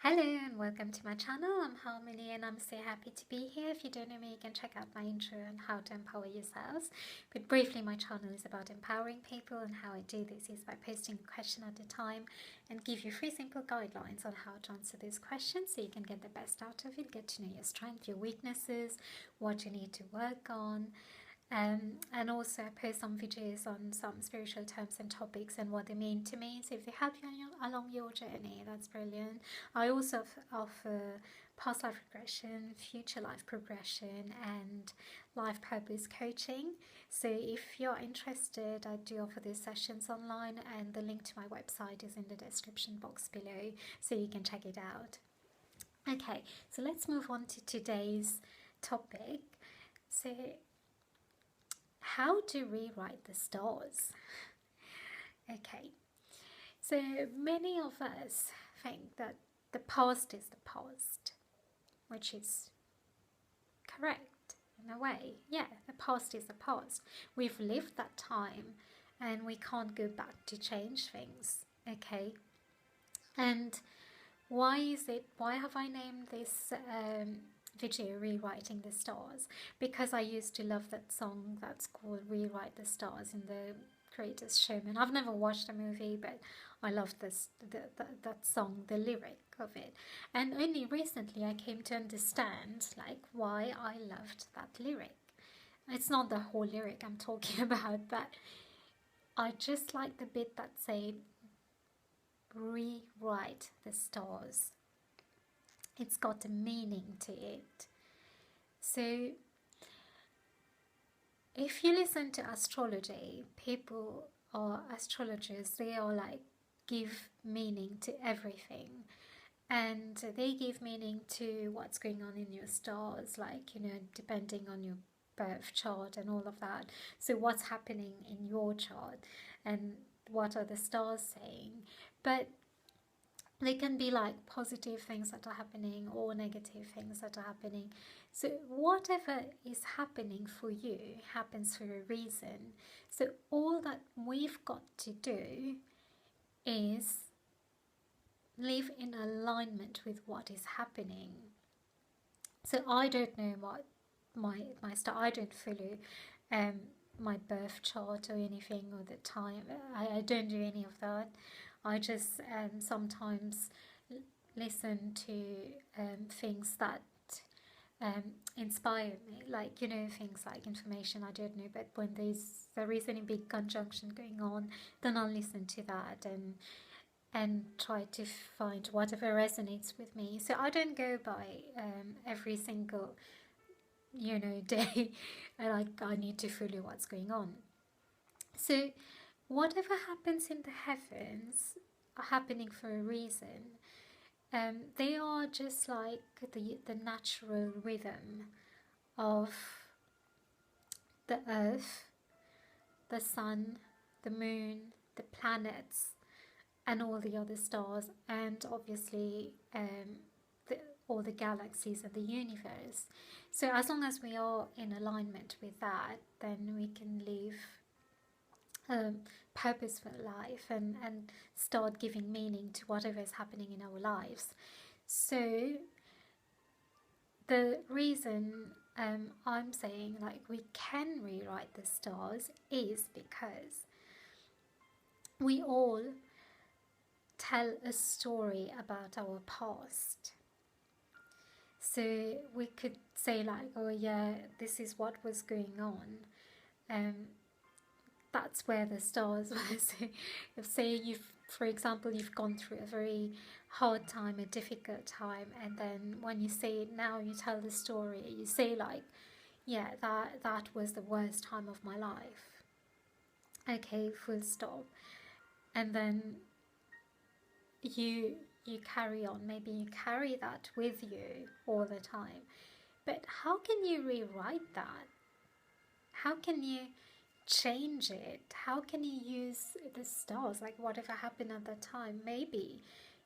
Hello and welcome to my channel. I'm Harmony and I'm so happy to be here. If you don't know me, you can check out my intro on how to empower yourselves. But briefly, my channel is about empowering people, and how I do this is by posting a question at a time and give you 3 simple guidelines on how to answer those questions so you can get the best out of it, get to know your strengths, your weaknesses, what you need to work on. And also I post some videos on some spiritual terms and topics and what they mean to me. So if they help you along your journey, that's brilliant. I also offer past life regression, future life progression, and life purpose coaching. So if you're interested, I do offer these sessions online, and the link to my website is in the description box below, so you can check it out. Okay, so let's move on to today's topic. So how to rewrite the stars. Okay, so many of us think that the past is the past, which is correct in a way. Yeah, the past is the past. We've lived that time and we can't go back to change things. Okay, and why have I named this video Rewriting the Stars? Because I used to love that song that's called Rewrite the Stars in The Greatest Showman. I've never watched the movie, but I love that song, the lyric of it. And only recently I came to understand like why I loved that lyric. It's not the whole lyric I'm talking about, but I just like the bit that say rewrite the stars. It's got a meaning to it. So if you listen to astrology, people or astrologers, they are like give meaning to everything, and they give meaning to what's going on in your stars, like, you know, depending on your birth chart and all of that. So what's happening in your chart and what are the stars saying. But they can be like positive things that are happening or negative things that are happening. So whatever is happening for you happens for a reason. So all that we've got to do is live in alignment with what is happening. So I don't know what my star, I don't follow my birth chart or anything, or the time. I don't do any of that. I just sometimes listen to things that inspire me, like, you know, things like information I don't know, but when there is any big conjunction going on, then I'll listen to that and try to find whatever resonates with me. So I don't go by every single, you know, day like I need to follow what's going on. So whatever happens in the heavens are happening for a reason. They are just like the natural rhythm of the earth, the sun, the moon, the planets, and all the other stars, and obviously all the galaxies and the universe. So as long as we are in alignment with that, then we can live purposeful life and start giving meaning to whatever is happening in our lives. So the reason I'm saying like we can rewrite the stars is because we all tell a story about our past. So we could say like, oh yeah, this is what was going on. That's where the stars was. If say you've, for example, you've gone through a very hard time, a difficult time, and then when you say it now, you tell the story, you say like, yeah, that was the worst time of my life. Okay, full stop. And then you carry on. Maybe you carry that with you all the time. But how can you rewrite that? How can you change it? How can you use the stars, like whatever happened at that time? Maybe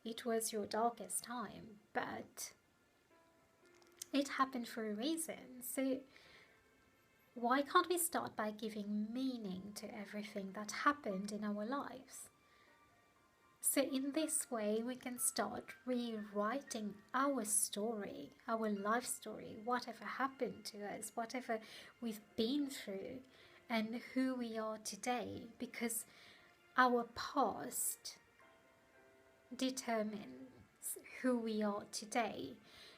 it was your darkest time, but it happened for a reason. So why can't we start by giving meaning to everything that happened in our lives? So in this way, we can start rewriting our story, our life story, whatever happened to us, whatever we've been through, and who we are today, because our past determines who we are today,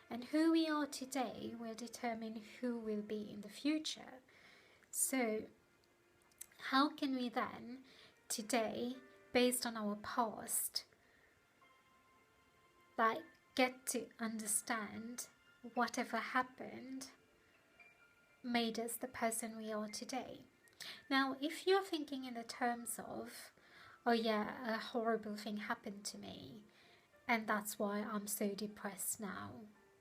and who we are today will determine who we'll be in the future. So how can we then, today, based on our past, like, get to understand whatever happened made us the person we are today? Now, if you're thinking in the terms of, oh yeah, a horrible thing happened to me, and that's why I'm so depressed now,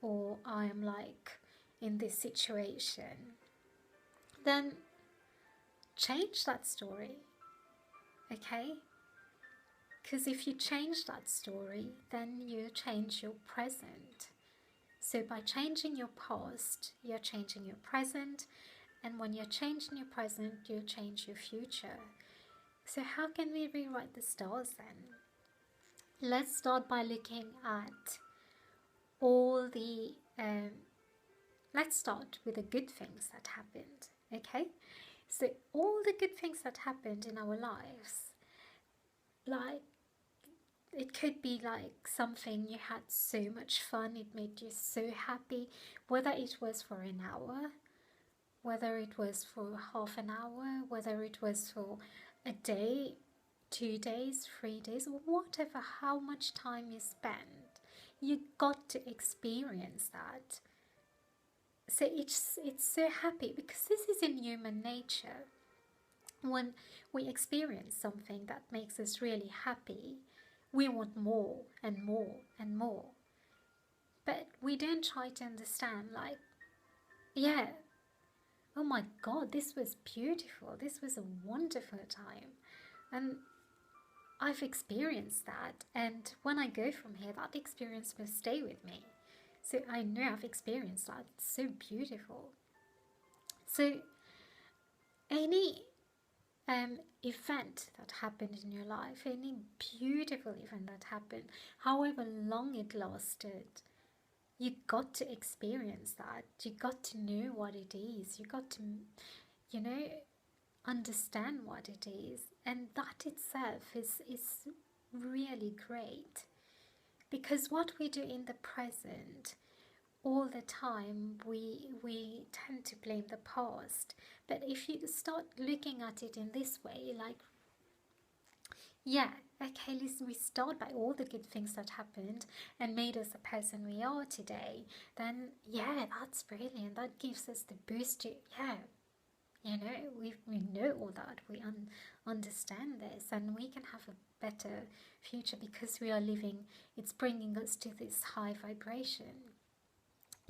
or I'm like in this situation, then change that story, okay? Because if you change that story, then you change your present. So by changing your past, you're changing your present, and when you're changing your present, you change your future. So how can we rewrite the stars then? Let's start by looking at all the let's start with the good things that happened, okay? So all the good things that happened in our lives, like, it could be like something you had so much fun, it made you so happy, whether it was for an hour, whether it was for half an hour, whether it was for a day, 2 days, 3 days, or whatever, how much time you spent, you got to experience that. So it's so happy, because this is in human nature. When we experience something that makes us really happy, we want more and more and more. But we don't try to understand, like, yeah, oh my God, this was beautiful. This was a wonderful time. And I've experienced that. And when I go from here, that experience will stay with me. So I know I've experienced that. It's so beautiful. So any event that happened in your life, any beautiful event that happened, however long it lasted, you got to experience that. You got to know what it is. You got to, understand what it is. And that itself is really great. Because what we do in the present, all the time, we tend to blame the past. But if you start looking at it in this way, like, yeah, okay, listen, we start by all the good things that happened and made us the person we are today, then yeah, that's brilliant. That gives us the boost to, yeah, we know all that. We understand this, and we can have a better future because we are living, it's bringing us to this high vibration.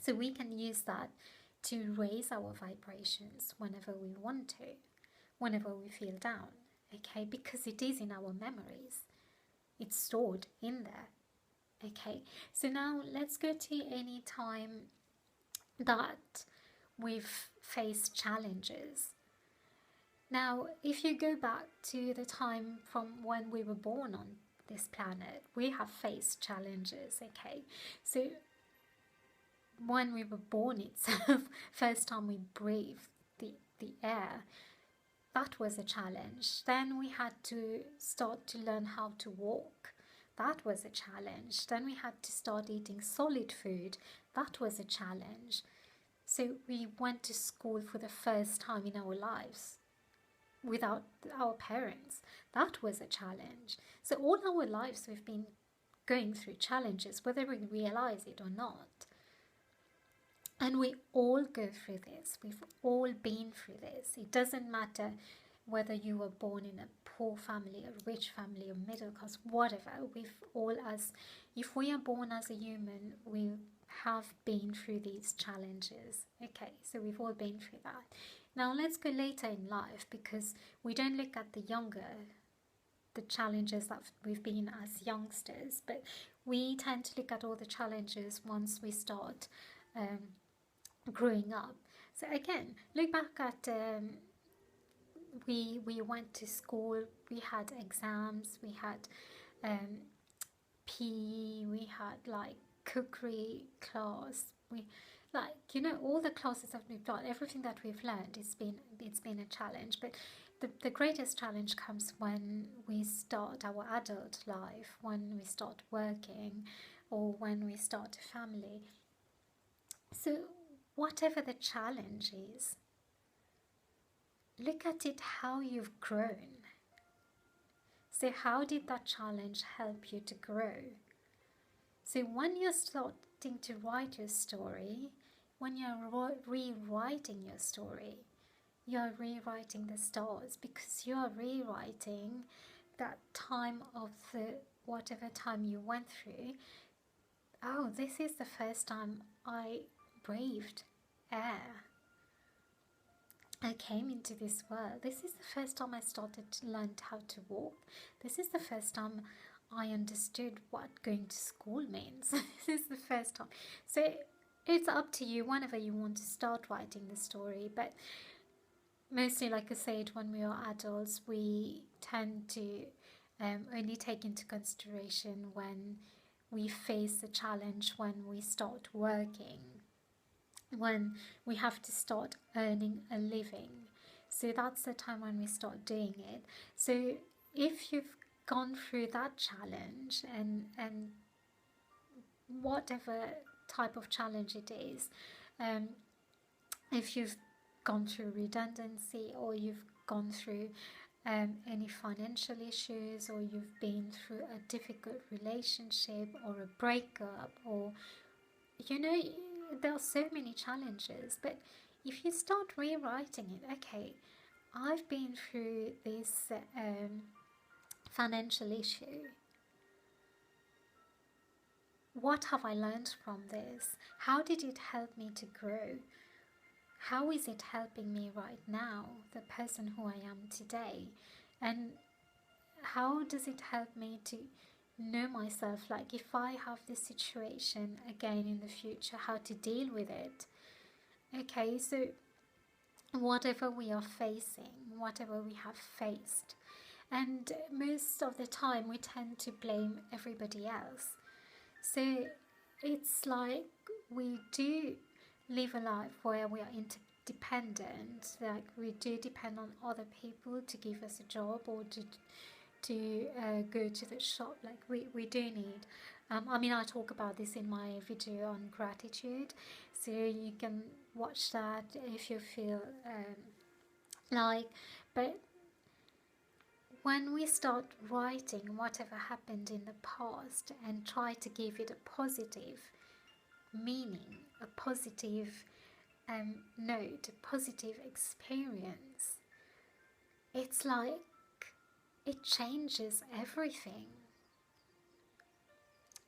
So we can use that to raise our vibrations whenever we want to, whenever we feel down, okay? Because it is in our memories. It's stored in there, okay? So now let's go to any time that we've faced challenges. Now, if you go back to the time from when we were born on this planet, we have faced challenges, okay? So when we were born itself, first time we breathed the air, that was a challenge. Then we had to start to learn how to walk. That was a challenge. Then we had to start eating solid food. That was a challenge. So we went to school for the first time in our lives without our parents. That was a challenge. So all our lives we've been going through challenges, whether we realize it or not. And we all go through this. We've all been through this. It doesn't matter whether you were born in a poor family, a rich family, a middle class, whatever. We've all, if we are born as a human, we have been through these challenges. Okay, so we've all been through that. Now let's go later in life, because we don't look at the challenges that we've been as youngsters, but we tend to look at all the challenges once we start growing up. So again, look back at we went to school, we had exams, we had PE, we had like cookery class. We like, all the classes that we've done, everything that we've learned, it's been a challenge. But the greatest challenge comes when we start our adult life, when we start working, or when we start a family. So whatever the challenge is, look at it how you've grown. So how did that challenge help you to grow? So when you're starting to write your story, when you're rewriting your story, you're rewriting the stars, because you're rewriting that time of the whatever time you went through. Oh, this is the first time I breathed air. I came into this world. This is the first time I started to learn how to walk. This is the first time I understood what going to school means. This is the first time. So it's up to you whenever you want to start writing the story. But mostly, like I said, when we are adults, we tend to only take into consideration when we face a challenge, when we start working, when we have to start earning a living. So that's the time when we start doing it. So if you've gone through that challenge, and whatever type of challenge it is, if you've gone through redundancy, or you've gone through any financial issues, or you've been through a difficult relationship or a breakup, or there are so many challenges. But if you start rewriting it, okay, I've been through this financial issue. What have I learned from this? How did it help me to grow? How is it helping me right now, the person who I am today? And how does it help me to know myself, like if I have this situation again in the future, how to deal with it? Okay, so whatever we are facing, whatever we have faced, and most of the time we tend to blame everybody else. So it's like we do live a life where we are interdependent, like we do depend on other people to give us a job, or to go to the shop. Like we do need, I talk about this in my video on gratitude, so you can watch that if you feel like. But when we start writing whatever happened in the past and try to give it a positive meaning, a positive note, a positive experience, it's like it changes everything.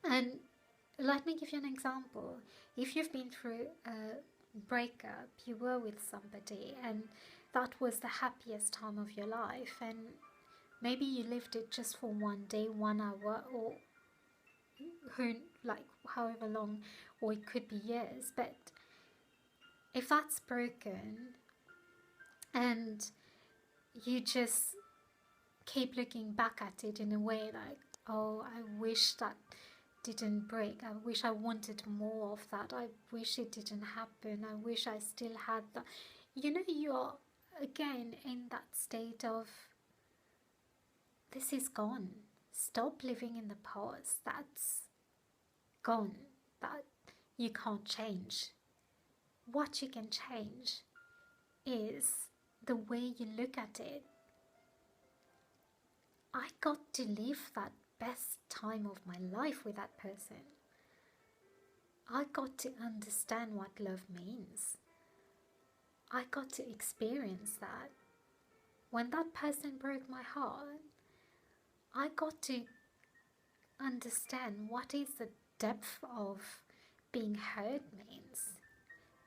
And let me give you an example. If you've been through a breakup, you were with somebody, and that was the happiest time of your life, and maybe you lived it just for one day, 1 hour, or however long, or it could be years. But if that's broken, and you just keep looking back at it in a way like, oh, I wish that didn't break. I wish I wanted more of that. I wish it didn't happen. I wish I still had that. You are again in that state of, this is gone. Stop living in the past. That's gone. That you can't change. What you can change is the way you look at it. I got to live that best time of my life with that person. I got to understand what love means. I got to experience that. When that person broke my heart, I got to understand what is the depth of being hurt means.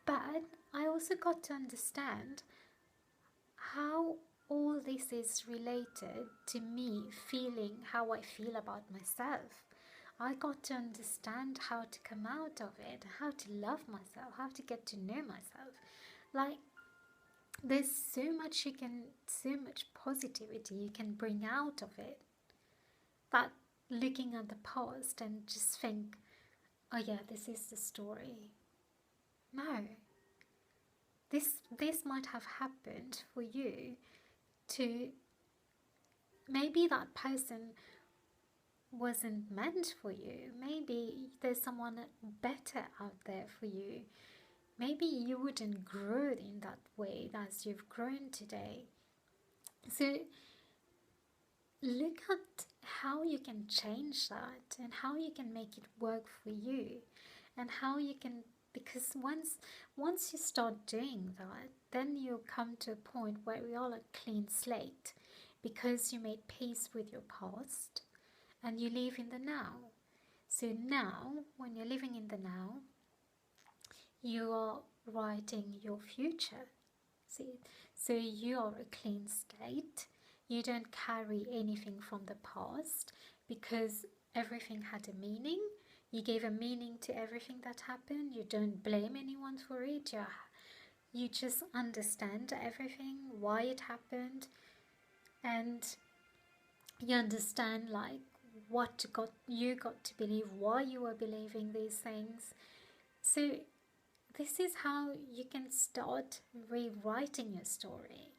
But I also got to understand how all this is related to me feeling how I feel about myself. I got to understand how to come out of it, how to love myself, how to get to know myself. Like, there's so much positivity you can bring out of it, that looking at the past and just think, oh yeah, this is the story. No. This might have happened for you to, maybe that person wasn't meant for you. Maybe there's someone better out there for you. Maybe you wouldn't grow in that way as you've grown today. So look at how you can change that and how you can make it work for you, and how you can, because once you start doing that, then you'll come to a point where we all a clean slate, because you made peace with your past and you live in the now. So now, when you're living in the now, you are writing your future. See, so you are a clean slate. You don't carry anything from the past, because everything had a meaning. You gave a meaning to everything that happened. You don't blame anyone for it. You just understand everything, why it happened, and you understand like what you got to believe, why you were believing these things. So this is how you can start rewriting your story.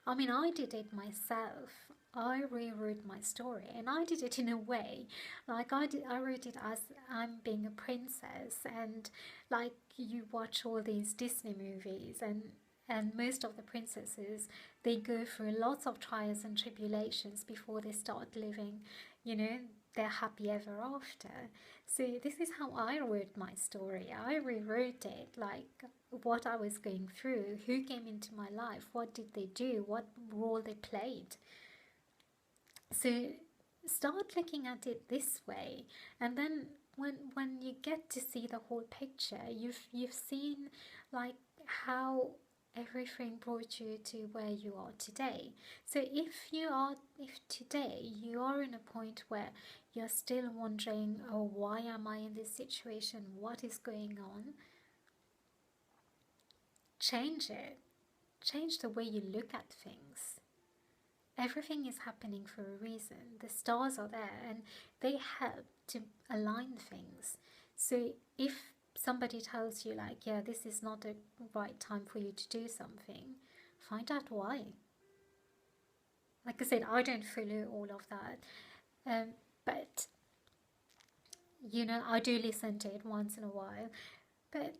I mean, I did it myself. I rewrote my story, and I did it in a way, like I wrote it as I'm being a princess, and like you watch all these Disney movies, and most of the princesses, they go through lots of trials and tribulations before they start living, their happy ever after. So this is how I wrote my story. I rewrote it, like what I was going through, who came into my life, what did they do, what role they played. So start looking at it this way, and then when you get to see the whole picture, you've seen like how everything brought you to where you are today. So if today you are in a point where you're still wondering, oh, why am I in this situation, what is going on, change it. Change the way you look at things. Everything is happening for a reason. The stars are there and they help to align things. So if somebody tells you like, yeah, this is not the right time for you to do something, find out why. Like I said, I don't follow all of that, but I do listen to it once in a while, but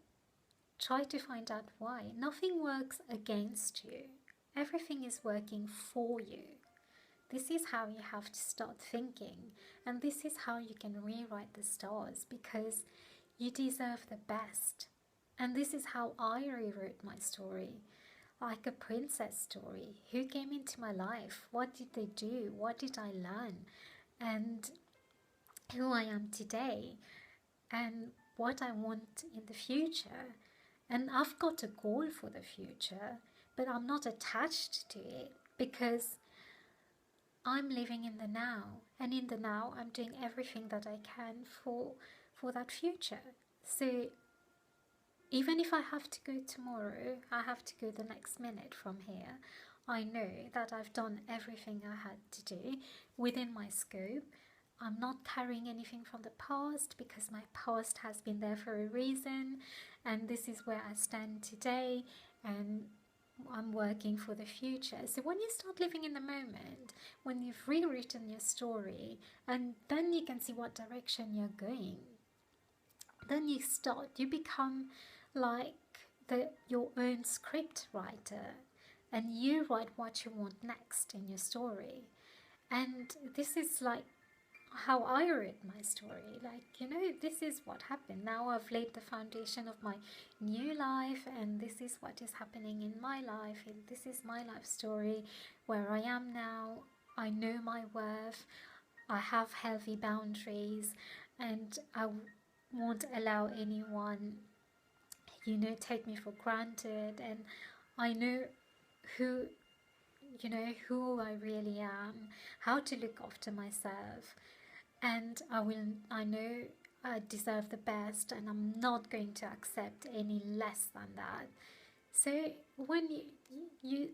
try to find out why. Nothing works against you. Everything is working for you. This is how you have to start thinking, and this is how you can rewrite the stars, because you deserve the best. And this is how I rewrote my story, like a princess story. Who came into my life? What did they do? What did I learn? And who I am today, and what I want in the future. And I've got a goal for the future, but I'm not attached to it, because I'm living in the now, and in the now I'm doing everything that I can for that future. So even if I have to go tomorrow, I have to go the next minute from here, I know that I've done everything I had to do within my scope. I'm not carrying anything from the past, because my past has been there for a reason, and this is where I stand today, and I'm working for the future. So when you start living in the moment, when you've rewritten your story, and then you can see what direction you're going, then you become like your own script writer, and you write what you want next in your story. And this is like how I wrote my story. Like, this is what happened. Now I've laid the foundation of my new life, and this is what is happening in my life. And this is my life story, where I am now. I know my worth. I have healthy boundaries, and I won't allow anyone, take me for granted. And I know who I really am, how to look after myself. And I know I deserve the best, and I'm not going to accept any less than that. So when you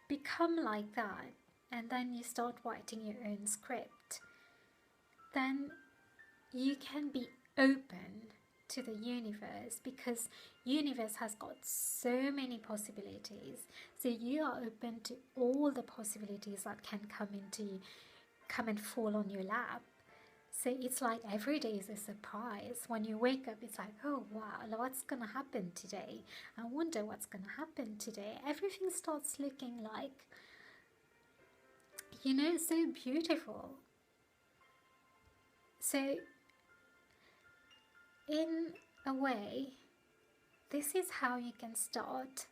become like that, and then you start writing your own script, then you can be open to the universe, because universe has got so many possibilities. So you are open to all the possibilities that can come and fall on your lap. So it's like every day is a surprise. When you wake up, it's like, oh wow, what's gonna happen today? I wonder what's gonna happen today. Everything starts looking like, so beautiful. So in a way, this is how you can start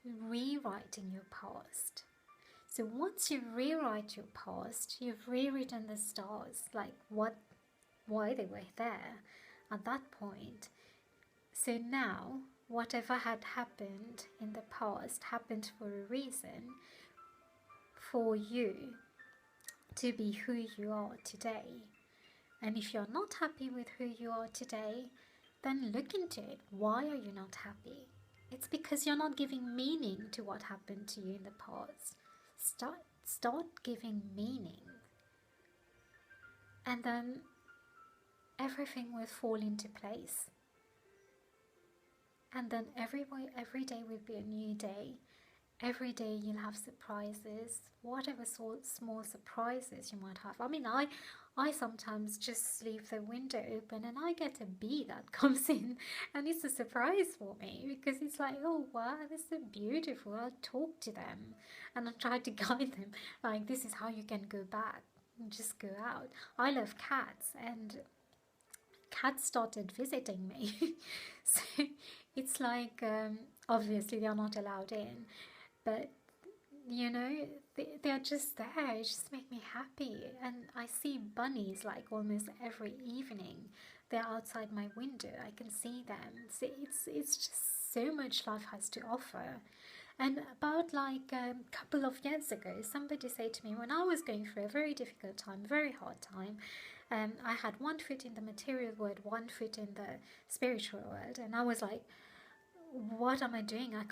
rewriting your past. So once you rewrite your past, you've rewritten the stars, like why they were there at that point. So now, whatever had happened in the past happened for a reason, for you to be who you are today. And if you're not happy with who you are today, then look into it. Why are you not happy? It's because you're not giving meaning to what happened to you in the past. Start giving meaning. And then everything will fall into place. And then every day will be a new day. Every day you'll have surprises, whatever small surprises you might have. I mean, I sometimes just leave the window open and I get a bee that comes in, and it's a surprise for me, because it's like, oh wow, this is so beautiful. I'll talk to them and I'll try to guide them, like, this is how you can go back and just go out. I love cats, and cats started visiting me. So it's like, obviously they're not allowed in, but they're just there. It just make me happy. And I see bunnies like almost every evening. They're outside my window. I can see them. So it's just so much life has to offer. And about like a couple of years ago, somebody said to me, when I was going through a very difficult time, very hard time, I had one foot in the material world, one foot in the spiritual world, and I was like, what am I doing? I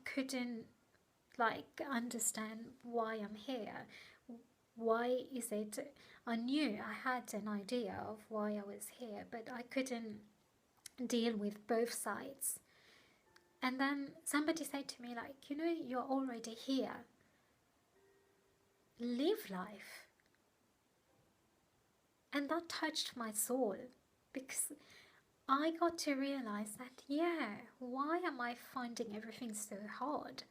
couldn't like understand why I'm here. Why is it? I knew I had an idea of why I was here, but I couldn't deal with both sides. And then somebody said to me, like, you're already here. Live life. And that touched my soul, because I got to realize that, why am I finding everything so hard?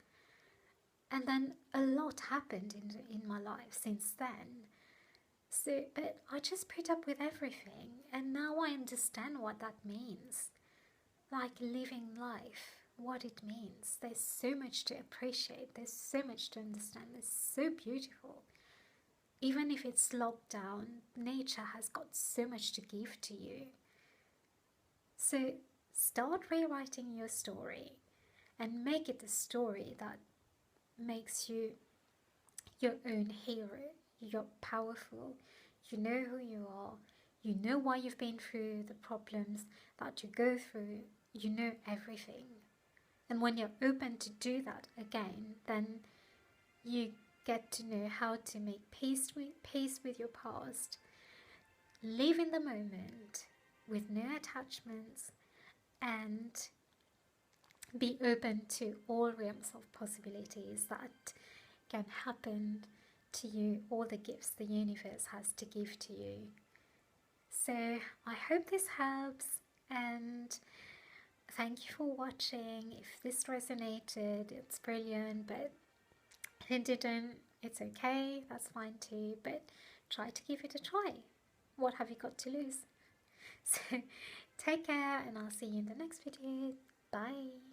And then a lot happened in my life since then. So, but I just put up with everything, and now I understand what that means. Like living life, what it means. There's so much to appreciate, there's so much to understand, it's so beautiful. Even if it's locked down, nature has got so much to give to you. So start rewriting your story and make it a story that makes you your own hero. You're powerful. You know who you are. You know why you've been through the problems that you go through. You know everything. And when you're open to do that again, then you get to know how to make peace with your past. Live in the moment with no attachments, and be open to all realms of possibilities that can happen to you, all the gifts the universe has to give to you. So I hope this helps, and thank you for watching. If this resonated, it's brilliant, but if it didn't, it's okay, that's fine too, but try to give it a try. What have you got to lose? So take care, and I'll see you in the next video. Bye.